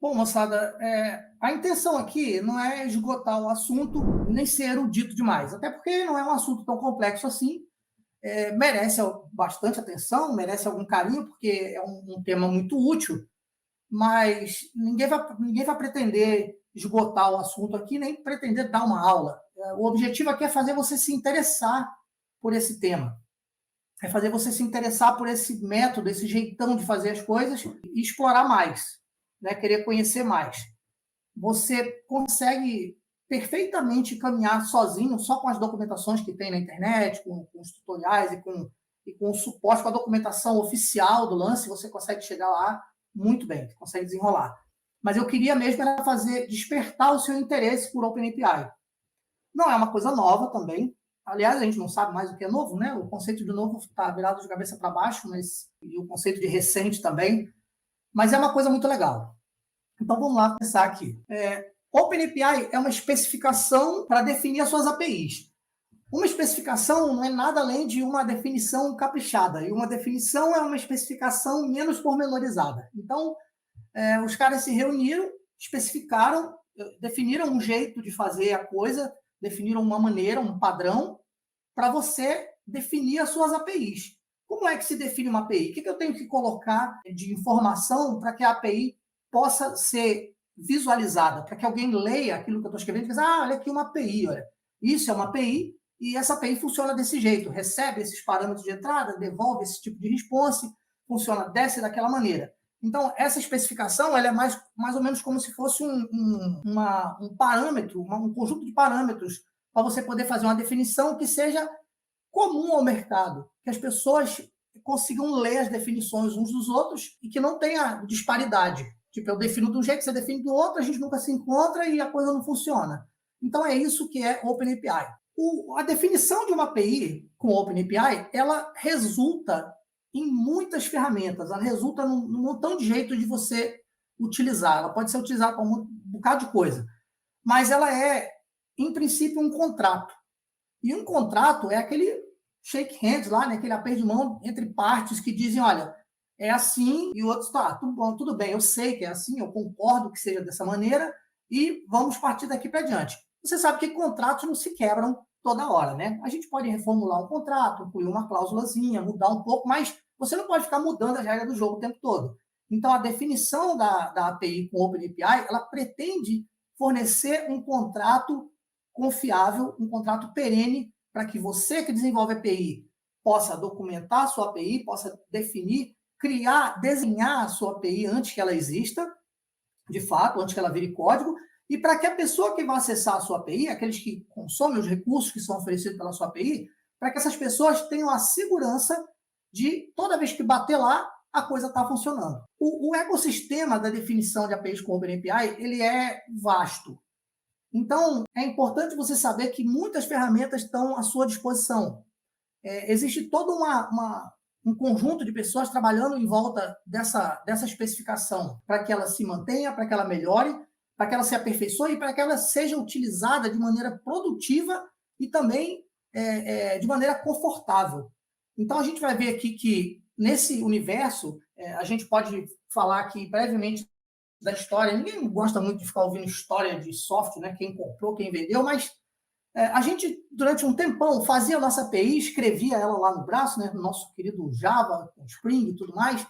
Bom, moçada, a intenção aqui não é esgotar o assunto, nem ser erudito demais, até porque não é um assunto tão complexo assim, merece bastante atenção, merece algum carinho, porque é um tema muito útil, mas ninguém vai pretender esgotar o assunto aqui, nem pretender dar uma aula. O objetivo aqui é fazer você se interessar por esse tema, é fazer você se interessar por esse método, esse jeitão de fazer as coisas e explorar mais, né? Querer conhecer mais. Você consegue perfeitamente caminhar sozinho, só com as documentações que tem na internet, com os tutoriais e com o suporte, com a documentação oficial do lance, você consegue chegar lá muito bem, consegue desenrolar. Mas eu queria mesmo era despertar o seu interesse por OpenAPI. Não é uma coisa nova também. Aliás, a gente não sabe mais o que é novo, né? O conceito de novo está virado de cabeça para baixo, e o conceito de recente também. Mas é uma coisa muito legal. Então, vamos lá pensar aqui. OpenAPI é uma especificação para definir as suas APIs. Uma especificação não é nada além de uma definição caprichada, e uma definição é uma especificação menos pormenorizada. Então, os caras se reuniram, especificaram, definiram um jeito de fazer a coisa, definiram uma maneira, um padrão, para você definir as suas APIs. Como é que se define uma API? O que eu tenho que colocar de informação para que a API possa ser visualizada, para que alguém leia aquilo que eu estou escrevendo e diga, olha aqui uma API, olha. Isso é uma API e essa API funciona desse jeito, recebe esses parâmetros de entrada, devolve esse tipo de response, funciona daquela maneira. Então, essa especificação ela é mais ou menos como se fosse um parâmetro, um conjunto de parâmetros para você poder fazer uma definição que seja comum ao mercado, que as pessoas consigam ler as definições uns dos outros e que não tenha disparidade. Tipo, eu defino de um jeito, você define do outro, a gente nunca se encontra e a coisa não funciona. Então, é isso que é OpenAPI. A definição de uma API com OpenAPI, ela resulta em muitas ferramentas, ela resulta num montão de jeitos de você utilizar. Ela pode ser utilizada para um bocado de coisa, mas ela é, em princípio, um contrato. E um contrato é aquele shake hands lá, né? Aquele aperto de mão entre partes que dizem, olha, é assim, e o outro está, tudo bem, eu sei que é assim, eu concordo que seja dessa maneira, e vamos partir daqui para diante. Você sabe que contratos não se quebram toda hora, né? A gente pode reformular um contrato, incluir uma cláusulazinha, mudar um pouco, mas você não pode ficar mudando as regras do jogo o tempo todo. Então, a definição da API com OpenAPI, ela pretende fornecer um contrato confiável, um contrato perene, para que você que desenvolve a API possa documentar a sua API, possa definir, criar, desenhar a sua API antes que ela exista, de fato, antes que ela vire código, e para que a pessoa que vai acessar a sua API, aqueles que consomem os recursos que são oferecidos pela sua API, para que essas pessoas tenham a segurança de, toda vez que bater lá, a coisa está funcionando. O ecossistema da definição de APIs com OpenAPI, ele é vasto. Então, é importante você saber que muitas ferramentas estão à sua disposição. Existe todo um conjunto de pessoas trabalhando em volta dessa especificação para que ela se mantenha, para que ela melhore, para que ela se aperfeiçoe e para que ela seja utilizada de maneira produtiva e também de maneira confortável. Então, a gente vai ver aqui que, nesse universo, a gente pode falar aqui brevemente da história. Ninguém gosta muito de ficar ouvindo história de software, né? Quem comprou, quem vendeu, mas a gente, durante um tempão, fazia a nossa API, escrevia ela lá no braço, né? No nosso querido Java, com Spring e tudo mais,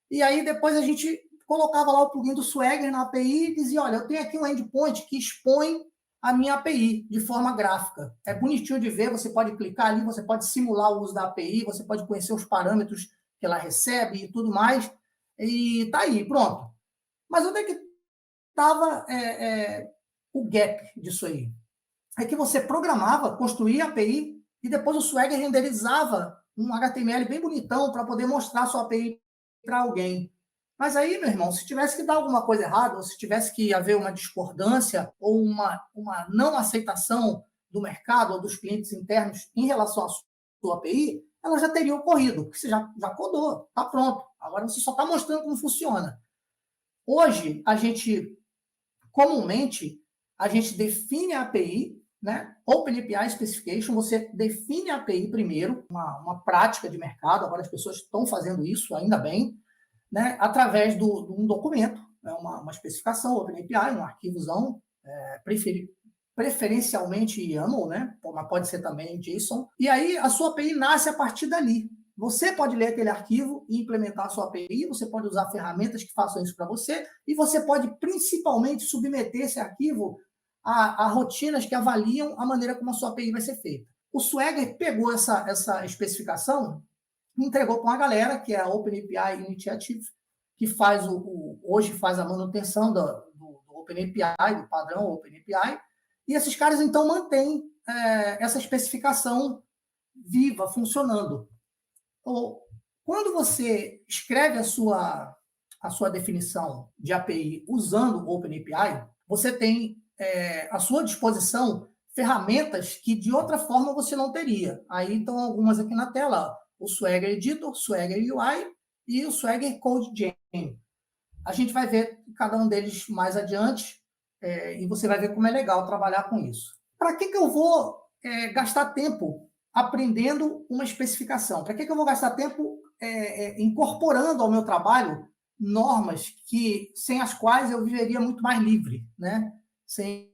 e aí depois a gente colocava lá o plugin do Swagger na API e dizia, olha, eu tenho aqui um endpoint que expõe a minha API de forma gráfica. É bonitinho de ver, você pode clicar ali, você pode simular o uso da API, você pode conhecer os parâmetros que ela recebe e tudo mais, e tá aí, pronto. Mas onde é que estava o gap disso aí? É que você programava, construía a API e depois o Swagger renderizava um HTML bem bonitão para poder mostrar a sua API para alguém. Mas aí, meu irmão, se tivesse que dar alguma coisa errada, ou se tivesse que haver uma discordância ou uma não aceitação do mercado ou dos clientes internos em relação à sua API, ela já teria ocorrido, porque você já codou, está pronto. Agora você só está mostrando como funciona. Hoje, comumente, a gente define a API, né? OpenAPI Specification, você define a API primeiro, uma prática de mercado, agora as pessoas estão fazendo isso, ainda bem, né? Através de um documento, é uma especificação, OpenAPI, um arquivozão, preferencialmente YAML, né? Mas pode ser também JSON. E aí a sua API nasce a partir dali. Você pode ler aquele arquivo e implementar a sua API, você pode usar ferramentas que façam isso para você, e você pode principalmente submeter esse arquivo a rotinas que avaliam a maneira como a sua API vai ser feita. O Swagger pegou essa especificação e entregou para uma galera, que é a OpenAPI Initiative, que hoje faz a manutenção do OpenAPI, do padrão OpenAPI, e esses caras, então, mantêm essa especificação viva, funcionando. Então, quando você escreve a sua definição de API usando o OpenAPI, você tem à sua disposição ferramentas que, de outra forma, você não teria. Aí estão algumas aqui na tela, o Swagger Editor, Swagger UI e o Swagger Code Gen. A gente vai ver cada um deles mais adiante, e você vai ver como é legal trabalhar com isso. Para que eu vou gastar tempo aprendendo uma especificação? Para que eu vou gastar tempo incorporando ao meu trabalho normas sem as quais eu viveria muito mais livre, né? Sem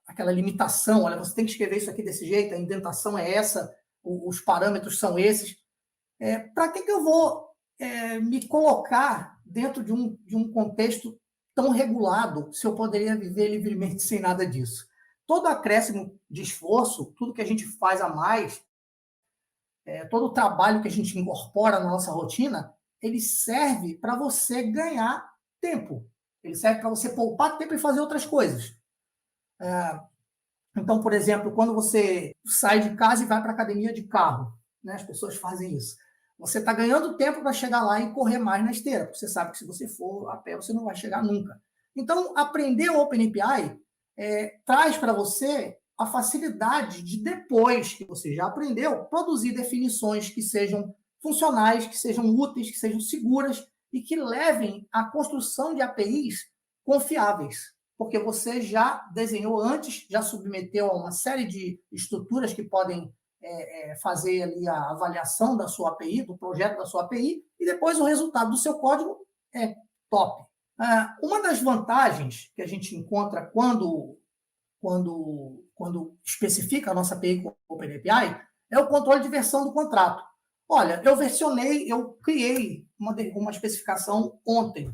aquela limitação, olha, você tem que escrever isso aqui desse jeito, a indentação é essa, os parâmetros são esses. Para que eu vou me colocar dentro de um contexto tão regulado se eu poderia viver livremente sem nada disso? Todo acréscimo de esforço, tudo que a gente faz a mais, todo o trabalho que a gente incorpora na nossa rotina, ele serve para você ganhar tempo. Ele serve para você poupar tempo e fazer outras coisas. Então, por exemplo, quando você sai de casa e vai para a academia de carro, né, as pessoas fazem isso. Você está ganhando tempo para chegar lá e correr mais na esteira, porque você sabe que se você for a pé, você não vai chegar nunca. Então, aprender o OpenAPI traz para você a facilidade de, depois que você já aprendeu, produzir definições que sejam funcionais, que sejam úteis, que sejam seguras e que levem à construção de APIs confiáveis, porque você já desenhou antes, já submeteu a uma série de estruturas que podem fazer ali a avaliação da sua API, do projeto da sua API, e depois o resultado do seu código é top. Uma das vantagens que a gente encontra quando especifica a nossa API com o OpenAPI é o controle de versão do contrato. Olha, eu criei uma especificação ontem,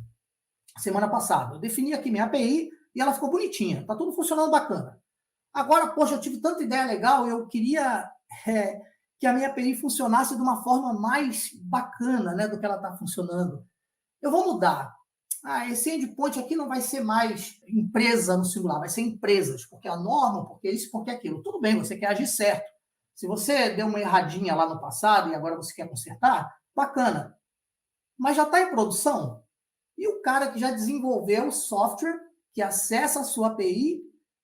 semana passada. Eu defini aqui minha API e ela ficou bonitinha, está tudo funcionando bacana. Agora, poxa, eu tive tanta ideia legal, eu queria que a minha API funcionasse de uma forma mais bacana, né, do que ela está funcionando. Eu vou mudar. Esse endpoint aqui não vai ser mais empresa no singular, vai ser empresas, porque a norma, porque isso, porque aquilo. Tudo bem, você quer agir certo. Se você deu uma erradinha lá no passado e agora você quer consertar, bacana. Mas já está em produção? E o cara que já desenvolveu o software que acessa a sua API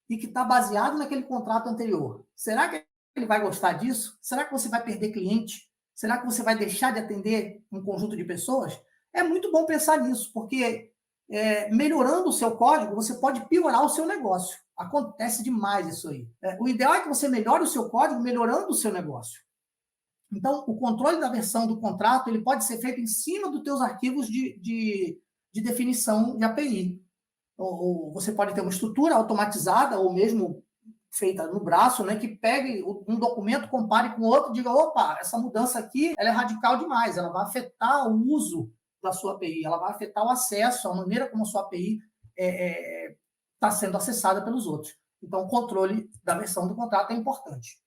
e que está baseado naquele contrato anterior, será que ele vai gostar disso? Será que você vai perder cliente? Será que você vai deixar de atender um conjunto de pessoas? É muito bom pensar nisso, porque melhorando o seu código, você pode piorar o seu negócio. Acontece demais isso aí. O ideal é que você melhore o seu código melhorando o seu negócio. Então, o controle da versão do contrato ele pode ser feito em cima dos teus arquivos de definição de API. Ou você pode ter uma estrutura automatizada ou mesmo feita no braço, né, que pegue um documento, compare com outro e diga, opa, essa mudança aqui ela é radical demais, ela vai afetar o uso da sua API, ela vai afetar o acesso, a maneira como a sua API está sendo acessada pelos outros. Então, o controle da versão do contrato é importante.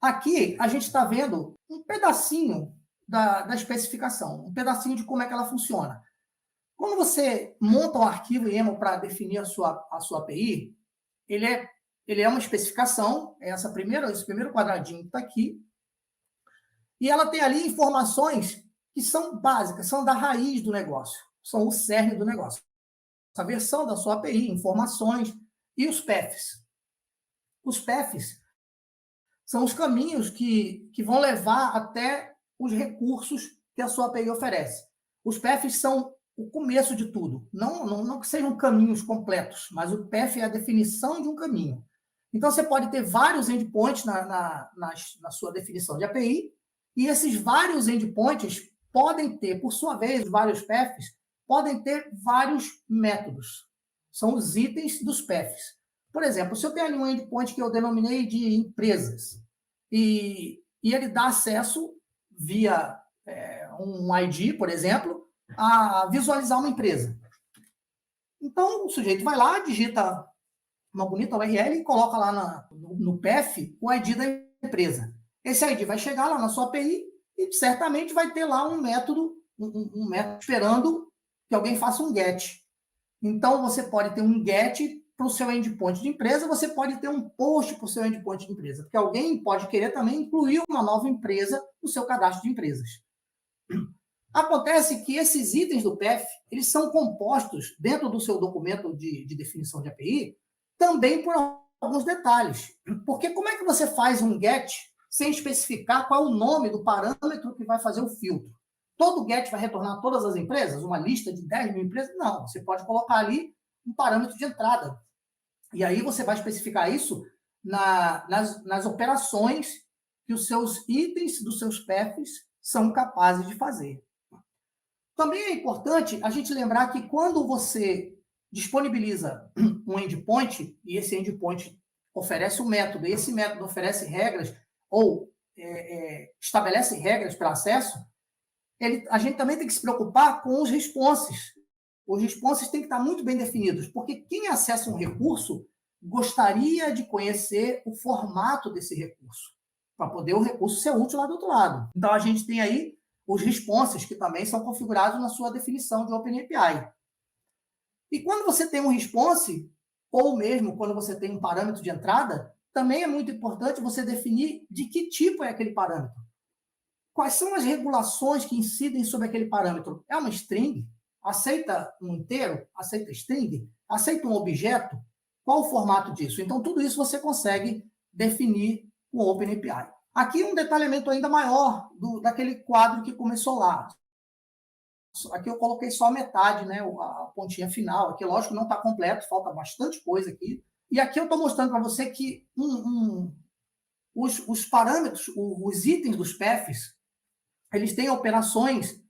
Aqui, a gente está vendo um pedacinho da especificação, um pedacinho de como é que ela funciona. Quando você monta um arquivo YAML para definir a sua API, ele é uma especificação, esse primeiro quadradinho que está aqui, e ela tem ali informações que são básicas, são da raiz do negócio, são o cerne do negócio. A versão da sua API, informações e os paths. Os paths são os caminhos que vão levar até os recursos que a sua API oferece. Os paths são o começo de tudo. Não que sejam caminhos completos, mas o path é a definição de um caminho. Então, você pode ter vários endpoints na sua definição de API, e esses vários endpoints podem ter, por sua vez, vários paths, podem ter vários métodos. São os itens dos paths. Por exemplo, se eu tenho ali um endpoint que eu denominei de empresas, e ele dá acesso via um ID, por exemplo, a visualizar uma empresa. Então, o sujeito vai lá, digita uma bonita URL e coloca lá no path o ID da empresa. Esse ID vai chegar lá na sua API e certamente vai ter lá um método esperando que alguém faça um GET. Então, você pode ter um GET para o seu endpoint de empresa, você pode ter um post para o seu endpoint de empresa, porque alguém pode querer também incluir uma nova empresa no seu cadastro de empresas. Acontece que esses itens do path, eles são compostos dentro do seu documento de definição de API também por alguns detalhes. Porque como é que você faz um GET sem especificar qual é o nome do parâmetro que vai fazer o filtro? Todo GET vai retornar todas as empresas? Uma lista de 10 mil empresas? Não, você pode colocar ali um parâmetro de entrada. E aí você vai especificar isso nas operações que os seus itens dos seus paths são capazes de fazer. Também é importante a gente lembrar que quando você disponibiliza um endpoint, e esse endpoint oferece um método, e esse método oferece regras, ou estabelece regras para acesso, a gente também tem que se preocupar com os responses. Os responses têm que estar muito bem definidos, porque quem acessa um recurso gostaria de conhecer o formato desse recurso, para poder o recurso ser útil lá do outro lado. Então, a gente tem aí os responses, que também são configurados na sua definição de OpenAPI. E quando você tem um response, ou mesmo quando você tem um parâmetro de entrada, também é muito importante você definir de que tipo é aquele parâmetro. Quais são as regulações que incidem sobre aquele parâmetro? É uma string? Aceita um inteiro? Aceita string? Aceita um objeto? Qual o formato disso? Então, tudo isso você consegue definir com o OpenAPI. Aqui um detalhamento ainda maior daquele quadro que começou lá. Aqui eu coloquei só metade, né, a pontinha final. Aqui, lógico, não está completo, falta bastante coisa aqui. E aqui eu estou mostrando para você que os parâmetros, os itens dos paths, eles têm operações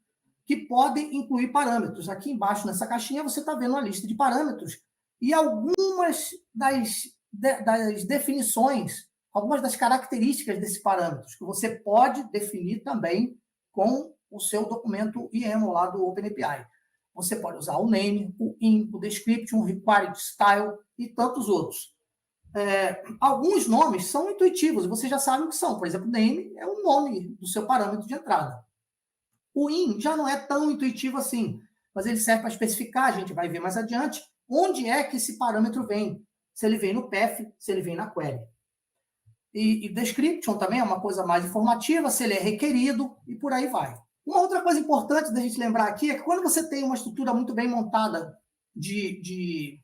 que podem incluir parâmetros. Aqui embaixo, nessa caixinha, você está vendo a lista de parâmetros e algumas das definições, algumas das características desses parâmetros, que você pode definir também com o seu documento YAML lá do OpenAPI. Você pode usar o name, o in, o description, o required style e tantos outros. Alguns nomes são intuitivos, você já sabe o que são. Por exemplo, name é o nome do seu parâmetro de entrada. O in já não é tão intuitivo assim, mas ele serve para especificar, a gente vai ver mais adiante, onde é que esse parâmetro vem. Se ele vem no path, se ele vem na query. E description também é uma coisa mais informativa, se ele é requerido, e por aí vai. Uma outra coisa importante da gente lembrar aqui é que quando você tem uma estrutura muito bem montada de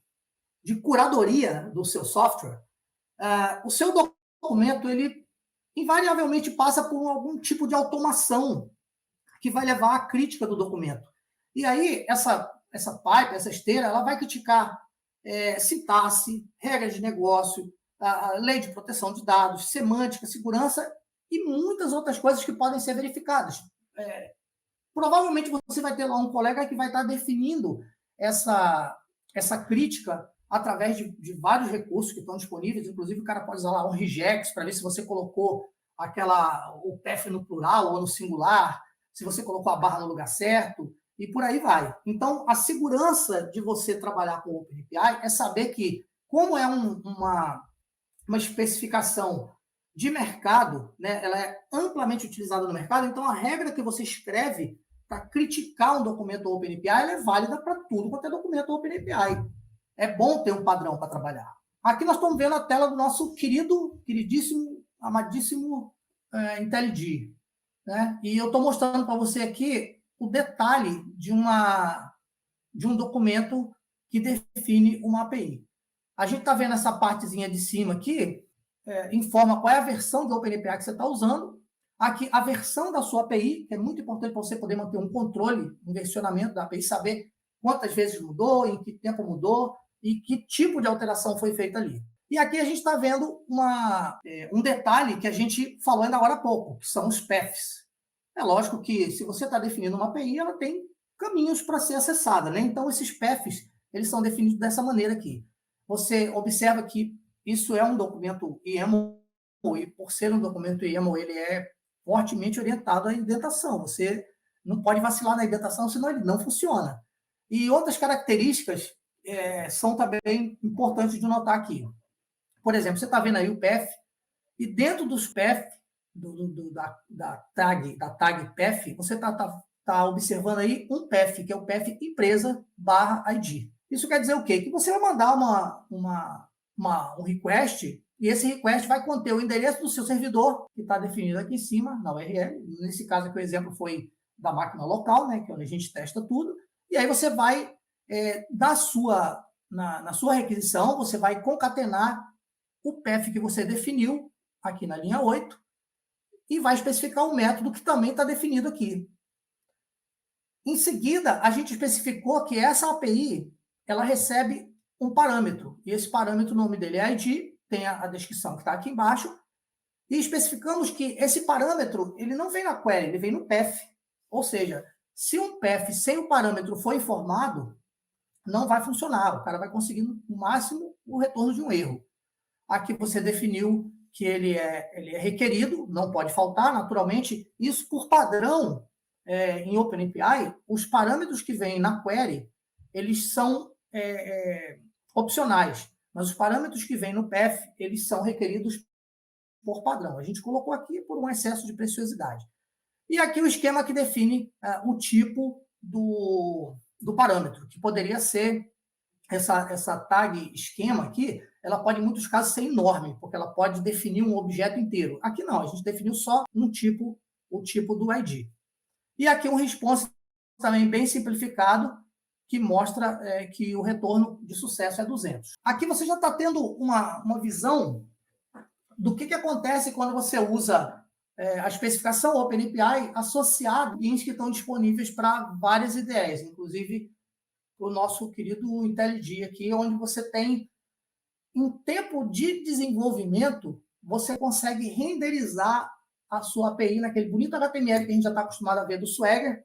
curadoria do seu software, o seu documento, ele invariavelmente passa por algum tipo de automação que vai levar à crítica do documento. E aí, essa pipe, essa esteira, ela vai criticar sintaxe, regras de negócio, a lei de proteção de dados, semântica, segurança e muitas outras coisas que podem ser verificadas. Provavelmente você vai ter lá um colega que vai estar definindo essa crítica através de vários recursos que estão disponíveis. Inclusive, o cara pode usar lá um regex para ver se você colocou o path no plural ou no singular, se você colocou a barra no lugar certo, e por aí vai. Então, a segurança de você trabalhar com o OpenAPI é saber que, como é uma especificação de mercado, né, ela é amplamente utilizada no mercado, então a regra que você escreve para criticar um documento OpenAPI ela é válida para tudo quanto é documento OpenAPI. É bom ter um padrão para trabalhar. Aqui nós estamos vendo a tela do nosso queridíssimo, amadíssimo IntelliJ. Né? E eu estou mostrando para você aqui o detalhe de um documento que define uma API. A gente está vendo essa partezinha de cima aqui, informa qual é a versão do OpenAPI que você está usando. Aqui, a versão da sua API, que é muito importante para você poder manter um controle, um versionamento da API, saber quantas vezes mudou, em que tempo mudou e que tipo de alteração foi feita ali. E aqui a gente está vendo um detalhe que a gente falou ainda agora há pouco, que são os paths. É lógico que se você está definindo uma API, ela tem caminhos para ser acessada, né? Então, esses paths, eles são definidos dessa maneira aqui. Você observa que isso é um documento YAML, e por ser um documento YAML, ele é fortemente orientado à indentação. Você não pode vacilar na indentação, senão ele não funciona. E outras características são também importantes de notar aqui. Por exemplo, você está vendo aí o path, e dentro dos path, da tag path, você está observando aí um path, que é o path empresa/id. Isso quer dizer o quê? Que você vai mandar um request, e esse request vai conter o endereço do seu servidor, que está definido aqui em cima, na URL. Nesse caso aqui, o exemplo foi da máquina local, né, que é onde a gente testa tudo. E aí você vai, na sua requisição, você vai concatenar o path que você definiu aqui na linha 8 e vai especificar o método que também está definido aqui. Em seguida, a gente especificou que essa API ela recebe um parâmetro, e esse parâmetro, o nome dele é ID, tem a descrição que está aqui embaixo, e especificamos que esse parâmetro ele não vem na query, ele vem no path. Ou seja, se um path sem o parâmetro for informado, não vai funcionar, o cara vai conseguir no máximo o retorno de um erro. Aqui você definiu que ele é requerido, não pode faltar, naturalmente. Isso, por padrão, em OpenAPI, os parâmetros que vêm na query, eles são opcionais, mas os parâmetros que vêm no path, eles são requeridos por padrão. A gente colocou aqui por um excesso de preciosidade. E aqui o esquema que define o tipo do parâmetro, que poderia ser essa tag esquema aqui, ela pode, em muitos casos, ser enorme, porque ela pode definir um objeto inteiro. Aqui não, a gente definiu só um tipo, o tipo do ID. E aqui um response também bem simplificado, que mostra que o retorno de sucesso é 200. Aqui você já está tendo uma visão do que acontece quando você usa a especificação OpenAPI associada a plugins que estão disponíveis para várias IDEs, inclusive o nosso querido IntelliJ aqui, onde você tem, em tempo de desenvolvimento, você consegue renderizar a sua API naquele bonito HTML que a gente já está acostumado a ver do Swagger,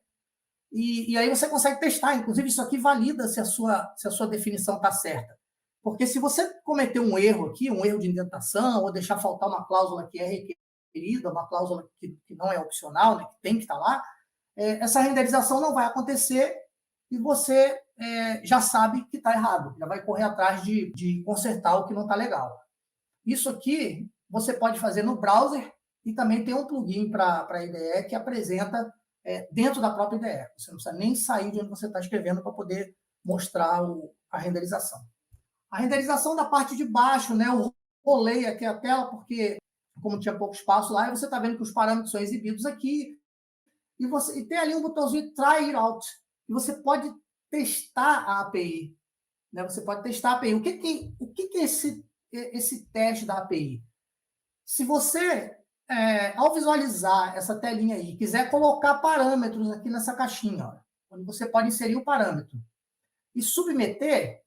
e aí você consegue testar. Inclusive, isso aqui valida se a sua definição está certa. Porque se você cometer um erro aqui, um erro de indentação, ou deixar faltar uma cláusula que é requerida, uma cláusula que não é opcional, né, que tem que estar lá, essa renderização não vai acontecer e você já sabe que está errado, já vai correr atrás de consertar o que não está legal. Isso aqui você pode fazer no browser e também tem um plugin para a IDE que apresenta dentro da própria IDE. Você não precisa nem sair de onde você está escrevendo para poder mostrar a renderização. A renderização da parte de baixo, né, eu rolei aqui a tela porque, como tinha pouco espaço lá, você está vendo que os parâmetros são exibidos aqui e tem ali um botãozinho Try It Out, e você pode testar a API. Né? Você pode testar a API. O que é esse teste da API? Se você, ao visualizar essa telinha aí, quiser colocar parâmetros aqui nessa caixinha, ó, onde você pode inserir o parâmetro, e submeter,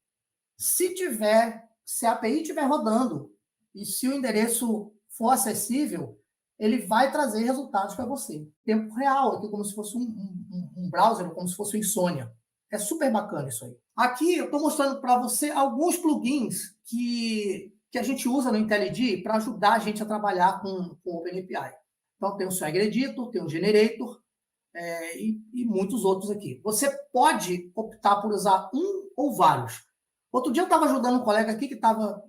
se a API estiver rodando e se o endereço for acessível, ele vai trazer resultados para você. Tempo real, aqui como se fosse um browser, como se fosse um Insomnia. É super bacana isso aí. Aqui eu estou mostrando para você alguns plugins que a gente usa no IntelliJ para ajudar a gente a trabalhar com o OpenAPI. Então tem o Swagger Editor, tem o Generator e muitos outros aqui. Você pode optar por usar um ou vários. Outro dia eu estava ajudando um colega aqui que estava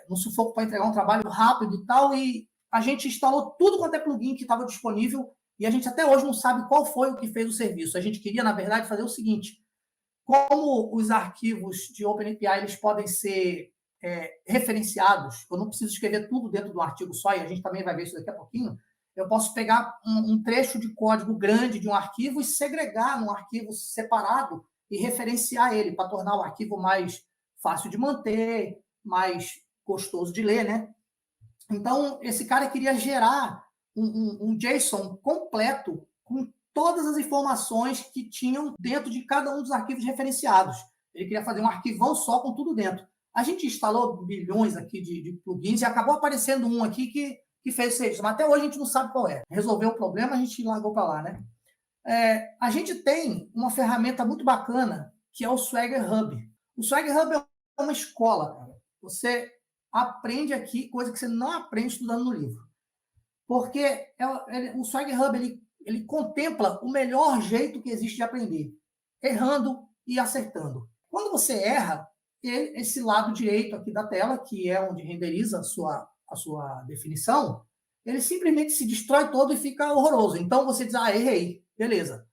no sufoco para entregar um trabalho rápido e tal, e a gente instalou tudo quanto é plugin que estava disponível, e a gente até hoje não sabe qual foi o que fez o serviço. A gente queria, na verdade, fazer o seguinte: como os arquivos de OpenAPI eles podem ser referenciados, eu não preciso escrever tudo dentro de um artigo só, e a gente também vai ver isso daqui a pouquinho, eu posso pegar um trecho de código grande de um arquivo e segregar num arquivo separado e referenciar ele para tornar o arquivo mais fácil de manter, mais gostoso de ler, né? Então, esse cara queria gerar um JSON completo com todas as informações que tinham dentro de cada um dos arquivos referenciados. Ele queria fazer um arquivão só com tudo dentro. A gente instalou bilhões aqui de plugins e acabou aparecendo um aqui que que fez isso, mas até hoje a gente não sabe qual é. Resolveu o problema, a gente largou para lá, né? A gente tem uma ferramenta muito bacana, que é o Swagger Hub. O Swagger Hub é uma escola, cara. Você aprende aqui coisa que você não aprende estudando no livro. Porque o Swagger Hub ele contempla o melhor jeito que existe de aprender, errando e acertando. Quando você erra, esse lado direito aqui da tela, que é onde renderiza a sua definição, ele simplesmente se destrói todo e fica horroroso. Então você diz, errei, beleza.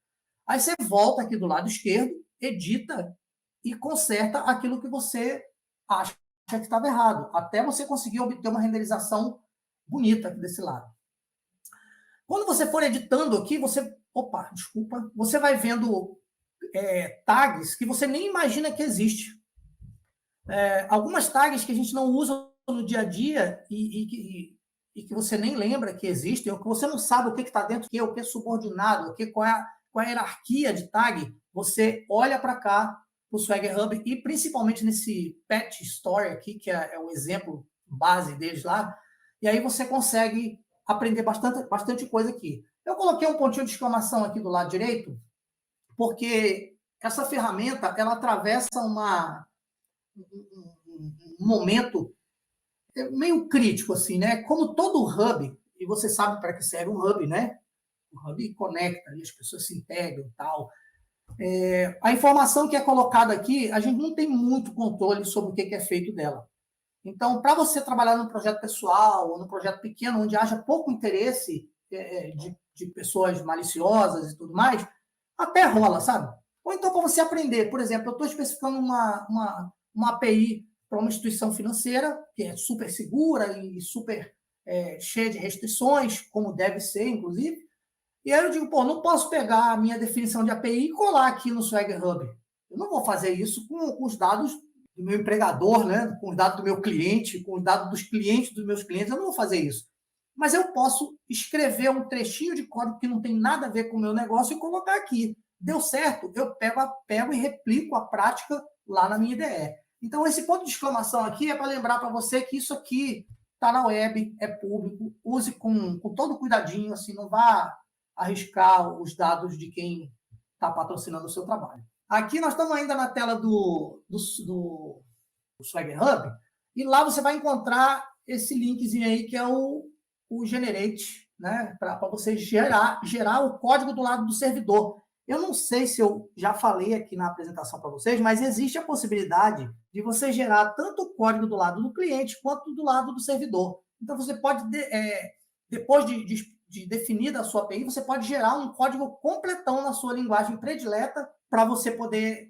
Aí você volta aqui do lado esquerdo, edita e conserta aquilo que você acha que estava errado, até você conseguir obter uma renderização bonita aqui desse lado. Quando você for editando aqui, você vai vendo tags que você nem imagina que existe. Algumas tags que a gente não usa no dia a dia e que você nem lembra que existem, ou que você não sabe o que está dentro, o que é subordinado, qual é a hierarquia de tag, você olha para cá, para o Swagger Hub, e principalmente nesse Pet Story aqui, que é o exemplo base deles lá, e aí você consegue aprender bastante coisa aqui. Eu coloquei um pontinho de exclamação aqui do lado direito, porque essa ferramenta, ela atravessa um momento meio crítico, assim, né? Como todo hub, e você sabe para que serve um hub, né? O hub conecta, as pessoas se integram e tal. A informação que é colocada aqui, a gente não tem muito controle sobre o que é feito dela. Então, para você trabalhar num projeto pessoal ou num projeto pequeno, onde haja pouco interesse de pessoas maliciosas e tudo mais, até rola, sabe? Ou então para você aprender. Por exemplo, eu estou especificando uma API para uma instituição financeira, que é super segura e super cheia de restrições, como deve ser, inclusive. E aí eu digo, não posso pegar a minha definição de API e colar aqui no Swagger Hub. Eu não vou fazer isso com os dados do meu empregador, né? Com os dados do meu cliente, com os dados dos clientes dos meus clientes, eu não vou fazer isso. Mas eu posso escrever um trechinho de código que não tem nada a ver com o meu negócio e colocar aqui. Deu certo, eu pego e replico a prática lá na minha IDE. Então, esse ponto de exclamação aqui é para lembrar para você que isso aqui está na web, é público, use com todo cuidadinho, assim, não vá arriscar os dados de quem está patrocinando o seu trabalho. Aqui nós estamos ainda na tela do Swagger Hub, e lá você vai encontrar esse linkzinho aí, que é o Generate, né, para você gerar o código do lado do servidor. Eu não sei se eu já falei aqui na apresentação para vocês, mas existe a possibilidade de você gerar tanto o código do lado do cliente quanto do lado do servidor. Então, você pode, depois de definida a sua API, você pode gerar um código completão na sua linguagem predileta para você poder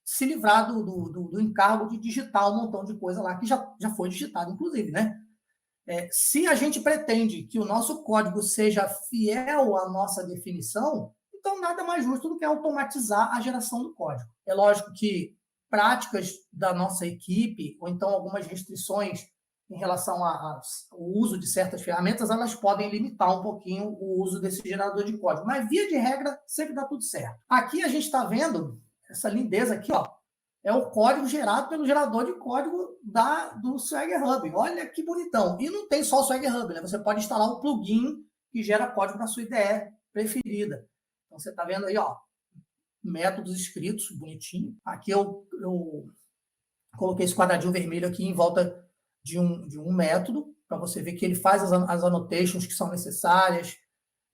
se livrar do encargo de digitar um montão de coisa lá, que já foi digitado, inclusive, né? Se a gente pretende que o nosso código seja fiel à nossa definição, então nada mais justo do que automatizar a geração do código. É lógico que práticas da nossa equipe, ou então algumas restrições em relação ao uso de certas ferramentas, elas podem limitar um pouquinho o uso desse gerador de código. Mas, via de regra, sempre dá tudo certo. Aqui a gente está vendo essa lindeza aqui, ó. É o código gerado pelo gerador de código do Swagger Hub. Olha que bonitão. E não tem só o Swagger Hub, né? Você pode instalar um plugin que gera código na sua IDE preferida. Então, você está vendo aí, ó, métodos escritos, bonitinho. Aqui eu coloquei esse quadradinho vermelho aqui em volta de um método, para você ver que ele faz as annotations que são necessárias.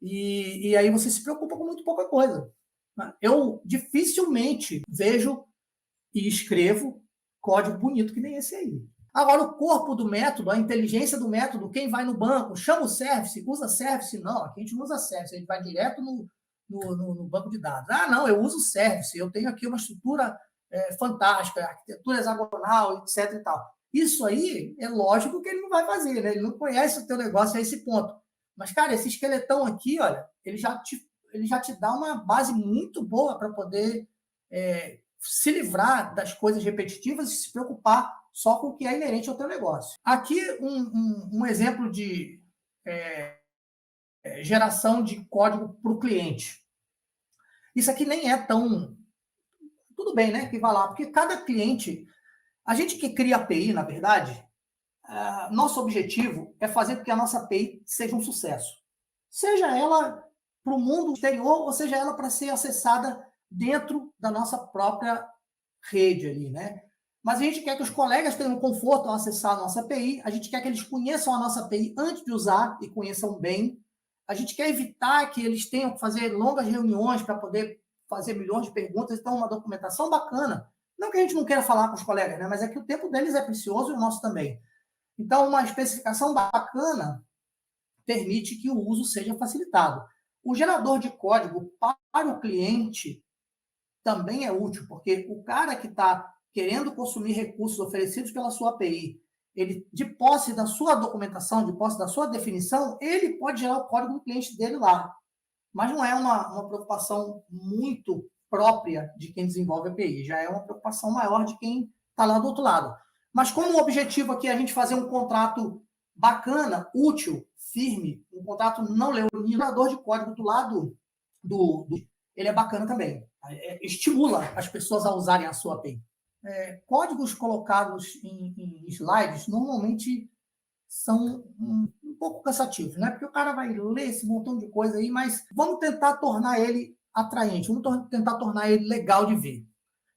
E aí você se preocupa com muito pouca coisa. Eu dificilmente vejo e escrevo código bonito que nem esse aí. Agora, o corpo do método, a inteligência do método, quem vai no banco, chama o service, usa service? Não, aqui a gente não usa service, a gente vai direto no banco de dados. Não, eu uso service, eu tenho aqui uma estrutura fantástica, arquitetura hexagonal, etc. e tal. Isso aí, é lógico que ele não vai fazer, né? Ele não conhece o teu negócio a esse ponto. Mas, cara, esse esqueletão aqui, olha, ele já te dá uma base muito boa para poder se livrar das coisas repetitivas e se preocupar só com o que é inerente ao teu negócio. Aqui um exemplo de geração de código para o cliente. Isso aqui nem é tão... Tudo bem, né? Que vai lá, porque cada cliente... A gente que cria API, na verdade, nosso objetivo é fazer com que a nossa API seja um sucesso. Seja ela para o mundo exterior, ou seja ela para ser acessada dentro da nossa própria rede ali, né? Mas a gente quer que os colegas tenham conforto ao acessar a nossa API, a gente quer que eles conheçam a nossa API antes de usar e conheçam bem. A gente quer evitar que eles tenham que fazer longas reuniões para poder fazer milhões de perguntas, então uma documentação bacana. Não que a gente não queira falar com os colegas, né? Mas é que o tempo deles é precioso e o nosso também. Então, uma especificação bacana permite que o uso seja facilitado. O gerador de código para o cliente também é útil, porque o cara que está querendo consumir recursos oferecidos pela sua API, ele, de posse da sua documentação, de posse da sua definição, ele pode gerar o código do cliente dele lá. Mas não é uma preocupação muito própria de quem desenvolve API, já é uma preocupação maior de quem está lá do outro lado. Mas como o objetivo aqui é a gente fazer um contrato bacana, útil, firme, um contrato não leonino, o gerador de código do lado ele é bacana também. Estimula as pessoas a usarem a sua API. Códigos colocados em slides normalmente são um pouco cansativos, né? Porque o cara vai ler esse montão de coisa aí, mas vamos tentar tornar ele atraente, vamos tentar tornar ele legal de ver.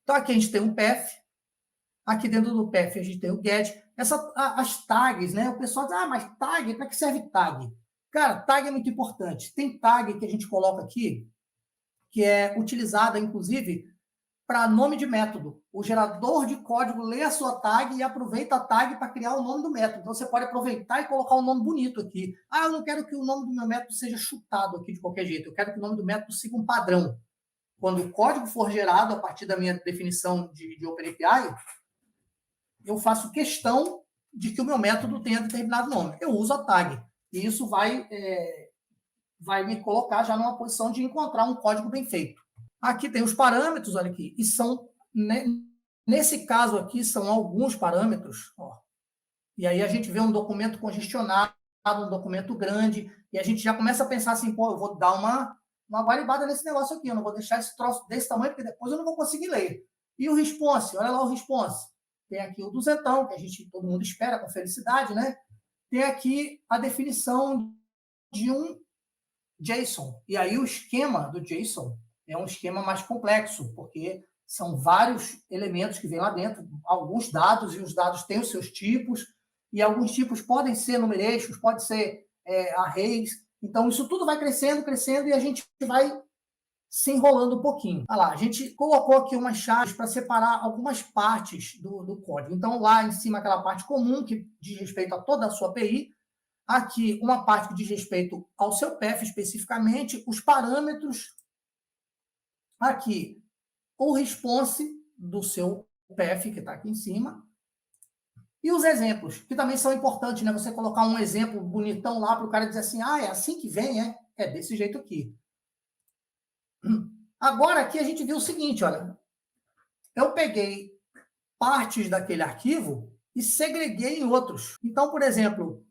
Então aqui a gente tem um path, aqui dentro do path a gente tem o get, as tags, né? O pessoal diz, mas tag, para que serve tag? Cara, tag é muito importante. Tem tag que a gente coloca aqui, que é utilizada, inclusive, para nome de método. O gerador de código lê a sua tag e aproveita a tag para criar o nome do método. Então, você pode aproveitar e colocar um nome bonito aqui. Eu não quero que o nome do meu método seja chutado aqui de qualquer jeito. Eu quero que o nome do método siga um padrão. Quando o código for gerado a partir da minha definição de OpenAPI, eu faço questão de que o meu método tenha determinado nome. Eu uso a tag. E isso vai me colocar já numa posição de encontrar um código bem feito. Aqui tem os parâmetros, olha aqui, e são, nesse caso aqui, são alguns parâmetros, ó. E aí a gente vê um documento congestionado, um documento grande, e a gente já começa a pensar assim, eu vou dar uma guaribada nesse negócio aqui, eu não vou deixar esse troço desse tamanho, porque depois eu não vou conseguir ler. E o response, olha lá o response. Tem aqui o duzentão, que todo mundo espera com felicidade, né? Tem aqui a definição de um JSON. E aí o esquema do JSON é um esquema mais complexo, porque são vários elementos que vêm lá dentro, alguns dados, e os dados têm os seus tipos, e alguns tipos podem ser numerations, podem ser arrays. Então, isso tudo vai crescendo, e a gente vai se enrolando um pouquinho. Olha lá, a gente colocou aqui umas chaves para separar algumas partes do código. Então, lá em cima, aquela parte comum, que diz respeito a toda a sua API. Aqui, uma parte que diz respeito ao seu path especificamente, os parâmetros. Aqui, o response do seu path, que está aqui em cima. E os exemplos, que também são importantes, né? Você colocar um exemplo bonitão lá para o cara dizer assim, é assim que vem, é desse jeito aqui. Agora, aqui a gente viu o seguinte, olha. Eu peguei partes daquele arquivo e segreguei em outros. Então, por exemplo,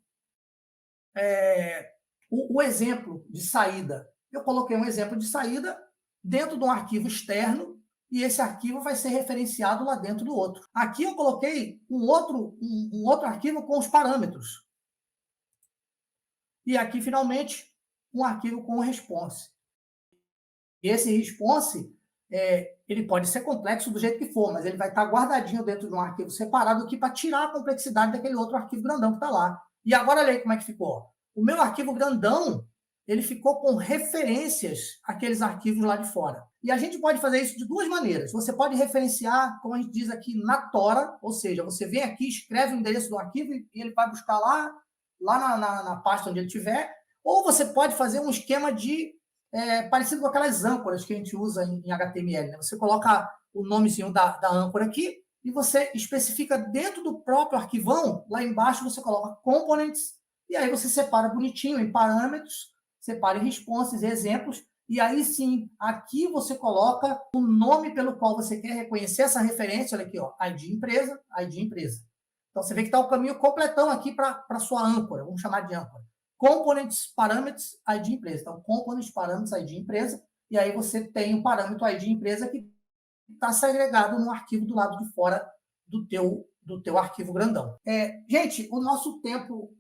o exemplo de saída. Eu coloquei um exemplo de saída dentro de um arquivo externo e esse arquivo vai ser referenciado lá dentro do outro. Aqui eu coloquei um outro arquivo com os parâmetros. E aqui, finalmente, um arquivo com o response. E esse response, ele pode ser complexo do jeito que for, mas ele vai estar guardadinho dentro de um arquivo separado aqui para tirar a complexidade daquele outro arquivo grandão que está lá. E agora, olha aí como é que ficou. O meu arquivo grandão, ele ficou com referências àqueles arquivos lá de fora. E a gente pode fazer isso de duas maneiras. Você pode referenciar, como a gente diz aqui, na tora, ou seja, você vem aqui, escreve o endereço do arquivo e ele vai buscar lá na pasta onde ele estiver, ou você pode fazer um esquema parecido com aquelas âncoras que a gente usa em HTML. Né? Você coloca o nomezinho da âncora aqui e você especifica dentro do próprio arquivão, lá embaixo você coloca components, e aí você separa bonitinho em parâmetros, separa em responses e exemplos, e aí sim, aqui você coloca o nome pelo qual você quer reconhecer essa referência, olha aqui, ó, ID empresa, ID empresa. Então, você vê que está o caminho completão aqui para a sua âncora, vamos chamar de âncora. Components, Parameters, ID empresa. Então, Components, Parameters, ID empresa, e aí você tem o parâmetro ID empresa que está segregado no arquivo do lado de fora do teu do teu arquivo grandão. Gente, o nosso tempo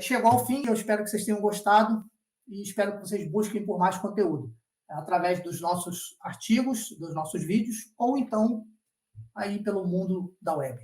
chegou ao fim. Eu espero que vocês tenham gostado e espero que vocês busquem por mais conteúdo através dos nossos artigos, dos nossos vídeos, ou então aí pelo mundo da web.